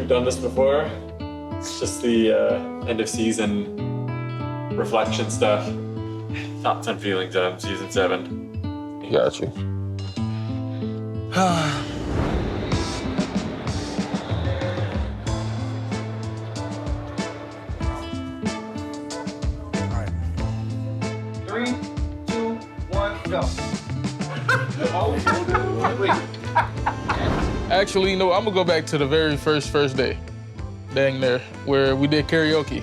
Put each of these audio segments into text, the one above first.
we've done this before. It's just the end of season reflection stuff. Thoughts and feelings on season 7. Got you. Actually, you know, I'm gonna go back to the very first day, dang there, where we did karaoke.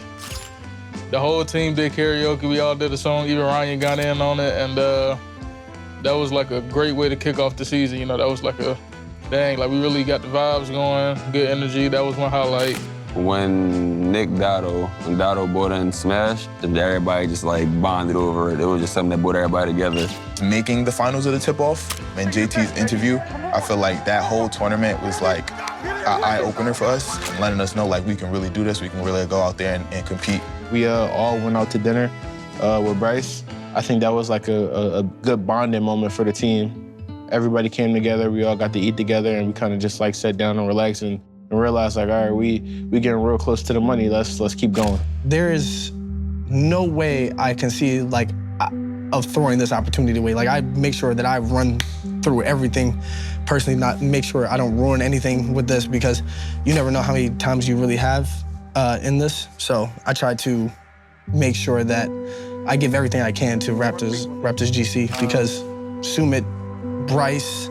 The whole team did karaoke. We all did a song. Even Ryan got in on it, and that was like a great way to kick off the season. You know, that was like dang, like we really got the vibes going, good energy. That was my highlight. When Nick and Dotto brought in Smash, everybody just like bonded over it. It was just something that brought everybody together. Making the finals of the tip-off and JT's interview, I feel like that whole tournament was like an eye-opener for us, and letting us know like we can really do this, we can really go out there and compete. We all went out to dinner with Bryce. I think that was like a good bonding moment for the team. Everybody came together, we all got to eat together, and we kind of just like sat down and relaxed and realized like, all right, we getting real close to the money. Let's keep going. There is no way I can see like of throwing this opportunity away. Like I make sure that I run through everything personally, not make sure I don't ruin anything with this, because you never know how many times you really have in this. So I try to make sure that I give everything I can to Raptors GC, because Sumit, Bryce,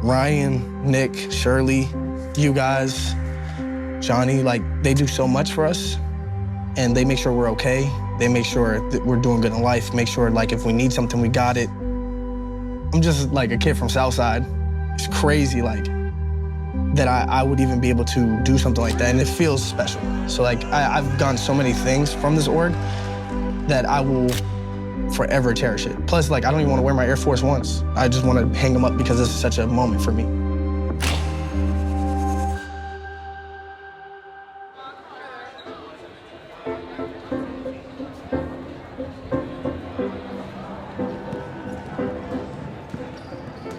Ryan, Nick, Shirley, you guys, Johnny, like they do so much for us, and they make sure we're okay. They make sure that we're doing good in life, make sure like if we need something, we got it. I'm just like a kid from Southside. It's crazy like that I would even be able to do something like that, and it feels special. So like I've gotten so many things from this org that I will forever cherish it. Plus like I don't even want to wear my Air Force Ones. I just want to hang them up because this is such a moment for me.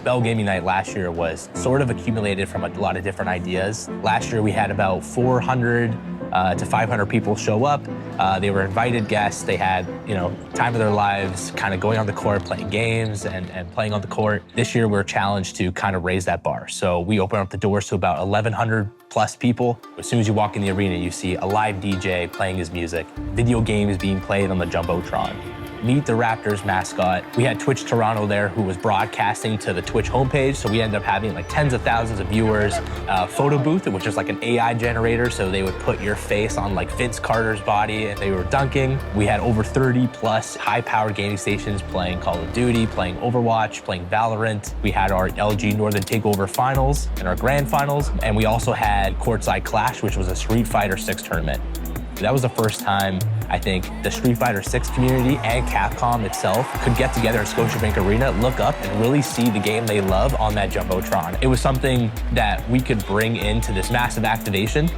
Bell Gaming Night last year was sort of accumulated from a lot of different ideas. Last year we had about 400 to 500 people show up. They were invited guests. They had, you know, time of their lives, kind of going on the court, playing games and playing on the court. This year we're challenged to kind of raise that bar. So we open up the doors to about 1,100 plus people. As soon as you walk in the arena, you see a live DJ playing his music, video games being played on the Jumbotron. Meet the Raptors mascot. We had Twitch Toronto there who was broadcasting to the Twitch homepage, so we ended up having like tens of thousands of viewers. Photo booth, which is like an AI generator, so they would put your face on like Vince Carter's body and they were dunking. We had over 30 plus high-powered gaming stations playing Call of Duty, playing Overwatch, playing Valorant. We had our LG Northern Takeover finals and our grand finals, and we also had Courtside Clash, which was a Street Fighter 6 tournament. That was the first time, I think, the Street Fighter 6 community and Capcom itself could get together at Scotiabank Arena, look up, and really see the game they love on that Jumbotron. It was something that we could bring into this massive activation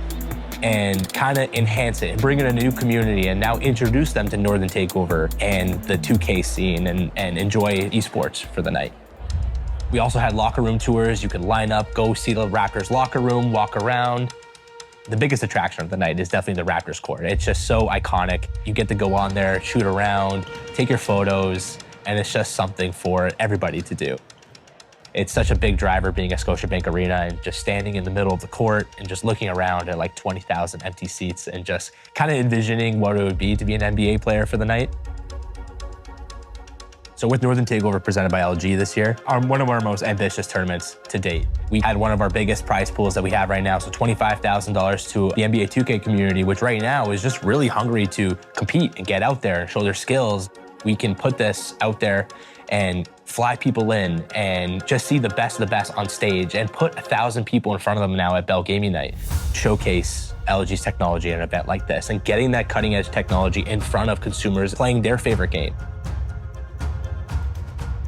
and kind of enhance it and bring in a new community and now introduce them to Northern Takeover and the 2K scene and enjoy esports for the night. We also had locker room tours. You could line up, go see the Raptors locker room, walk around. The biggest attraction of the night is definitely the Raptors court. It's just so iconic. You get to go on there, shoot around, take your photos, and it's just something for everybody to do. It's such a big driver being at Scotiabank Arena and just standing in the middle of the court and just looking around at like 20,000 empty seats and just kind of envisioning what it would be to be an NBA player for the night. So with Northern Takeover presented by LG this year, one of our most ambitious tournaments to date. We had one of our biggest prize pools that we have right now, so $25,000 to the NBA 2K community, which right now is just really hungry to compete and get out there and show their skills. We can put this out there and fly people in and just see the best of the best on stage and put 1,000 people in front of them now at Bell Gaming Night. Showcase LG's technology at an event like this and getting that cutting edge technology in front of consumers playing their favorite game.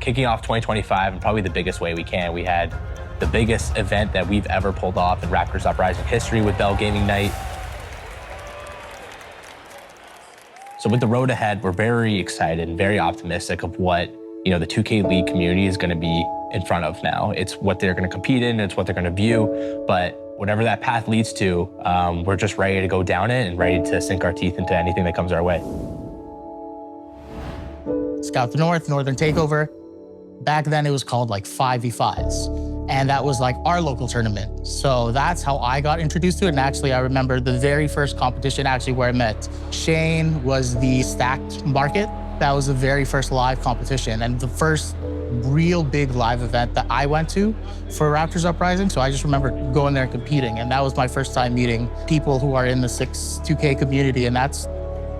Kicking off 2025 in probably the biggest way we can. We had the biggest event that we've ever pulled off in Raptors Uprising history with Bell Gaming Night. So with the road ahead, we're very excited and very optimistic of what, you know, the 2K League community is going to be in front of now. It's what they're going to compete in, it's what they're going to view, but Whatever that path leads to, we're just ready to go down it and ready to sink our teeth into anything that comes our way. Scout the North, Northern Takeover. Back then it was called like 5v5s. And that was like our local tournament. So that's how I got introduced to it. And actually I remember the very first competition actually where I met Shane was the Stacked Market. That was the very first live competition and the first real big live event that I went to for Raptors Uprising. So I just remember going there and competing. And that was my first time meeting people who are in the 6-2K community. And that's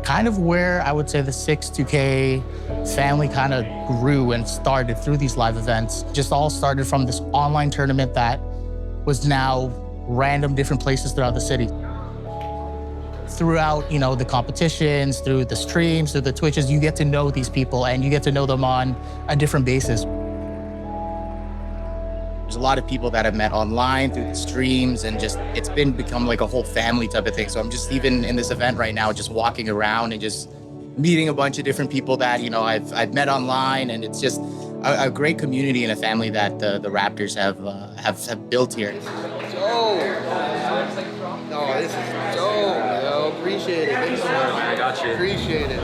kind of where I would say the 6-2K family kind of grew and started through these live events. Just all started from this online tournament that was now random different places throughout the city. Throughout, you know, the competitions, through the streams, through the Twitches, you get to know these people and you get to know them on a different basis. There's a lot of people that I've met online through the streams and just, it's become like a whole family type of thing. So I'm just even in this event right now, just walking around and just meeting a bunch of different people that, you know, I've met online, and it's just a great community and a family that the Raptors have built here. Oh, this is dope, yo. Appreciate it. Thanks so much. I got you. Appreciate it.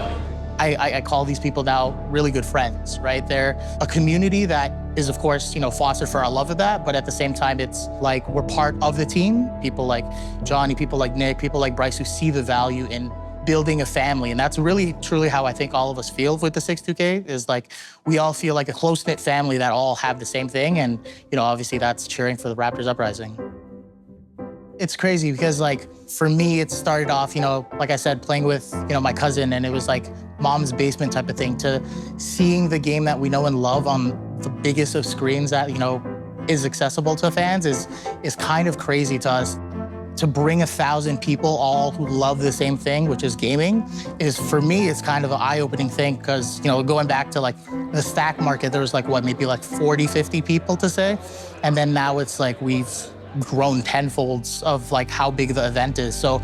I call these people now really good friends, right? They're a community that is, of course, you know, fostered for our love of that, but at the same time, it's like we're part of the team. People like Johnny, people like Nick, people like Bryce who see the value in building a family. And that's really, truly how I think all of us feel with the 6-2K is like, we all feel like a close-knit family that all have the same thing. And, you know, obviously that's cheering for the Raptors Uprising. It's crazy because like, for me, it started off, you know, like I said, playing with, you know, my cousin, and it was like mom's basement type of thing, to seeing the game that we know and love on the biggest of screens that, you know, is accessible to fans is kind of crazy to us. To bring 1,000 people all who love the same thing, which is gaming, is, for me, it's kind of an eye-opening thing because, you know, going back to like the Stack Market, there was like, what, maybe like 40, 50 people to say. And then now it's like we've grown tenfolds of like how big the event is. So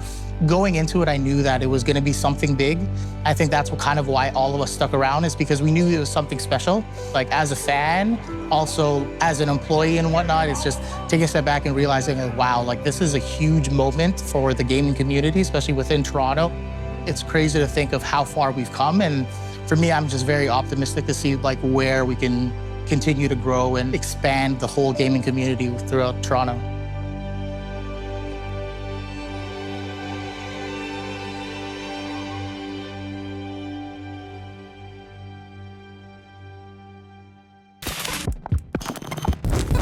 going into it, I knew that it was gonna be something big. I think that's what kind of why all of us stuck around, is because we knew it was something special. Like as a fan, also as an employee and whatnot, it's just taking a step back and realizing that, wow, like this is a huge moment for the gaming community, especially within Toronto. It's crazy to think of how far we've come. And for me, I'm just very optimistic to see like where we can continue to grow and expand the whole gaming community throughout Toronto.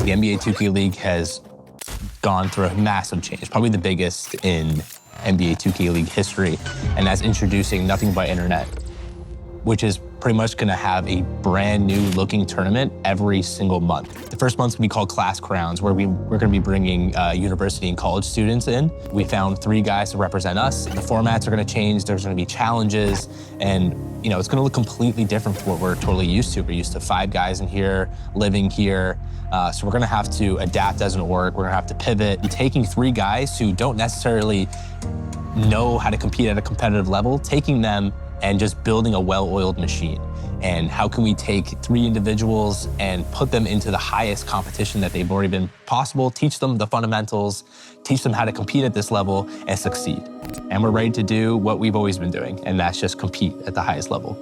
The NBA 2K League has gone through a massive change, probably the biggest in NBA 2K League history, and that's introducing nothing but internet, which is pretty much gonna have a brand new looking tournament every single month. The first month's gonna be called Class Crowns, where we're gonna be bringing university and college students in. We found 3 guys to represent us. The formats are gonna change, there's gonna be challenges, and you know, it's gonna look completely different from what we're totally used to. We're used to 5 guys in here, living here. So we're gonna have to adapt as an org, we're gonna have to pivot. Taking 3 guys who don't necessarily know how to compete at a competitive level, taking them and just building a well-oiled machine. And how can we take 3 individuals and put them into the highest competition that they've already been possible, teach them the fundamentals, teach them how to compete at this level and succeed. And we're ready to do what we've always been doing, and that's just compete at the highest level.